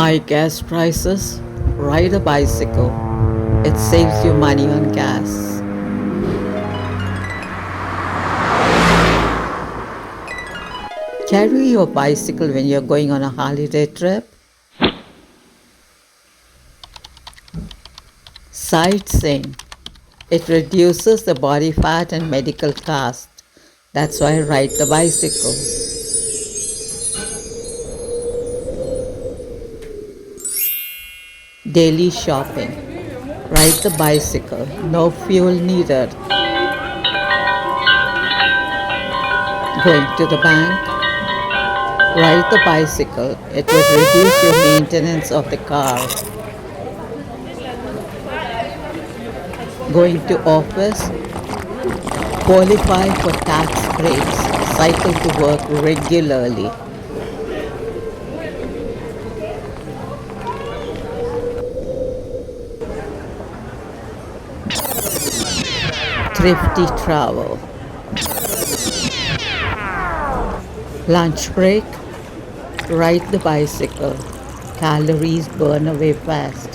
High gas prices? Ride a bicycle. It saves you money on gas. Carry your bicycle when you're going on a holiday trip. Sightseeing. It reduces the body fat and medical cost. That's why I ride the bicycle. Daily shopping. Ride the bicycle. No fuel needed. Going to the bank. Ride the bicycle. It would reduce your maintenance of the car. Going to office. Qualify for tax breaks. Cycle to work regularly. Thrifty travel. Lunch break. Ride the bicycle. Calories burn away fast.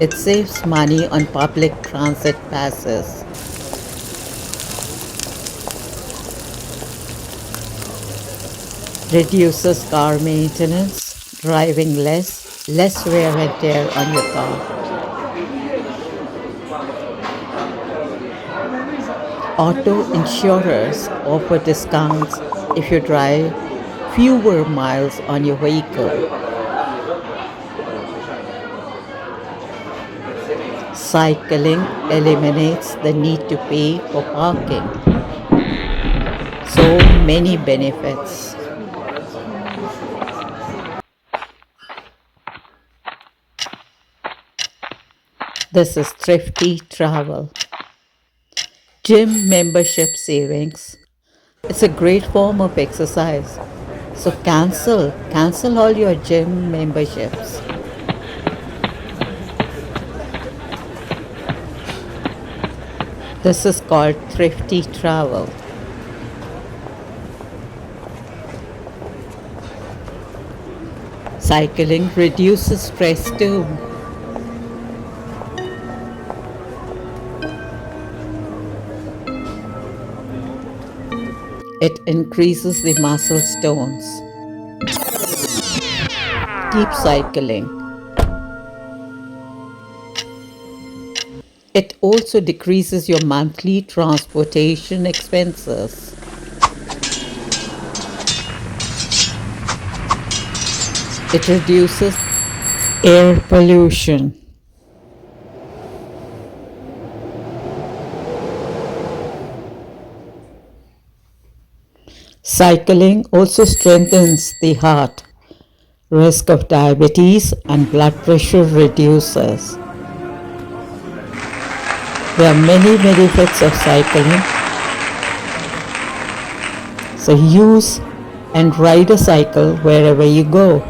It saves money on public transit passes. Reduces car maintenance, driving less wear and tear on your car. Auto insurers offer discounts if you drive fewer miles on your vehicle. Cycling eliminates the need to pay for parking. So many benefits. This is thrifty travel. Gym membership savings. It's a great form of exercise. So cancel all your gym memberships. This is called thrifty travel. Cycling reduces stress too. It increases the muscle tones. Keep cycling. It also decreases your monthly transportation expenses. It reduces air pollution. Cycling also strengthens the heart. Risk of diabetes and blood pressure reduces. There are many benefits of cycling. So use and ride a cycle wherever you go.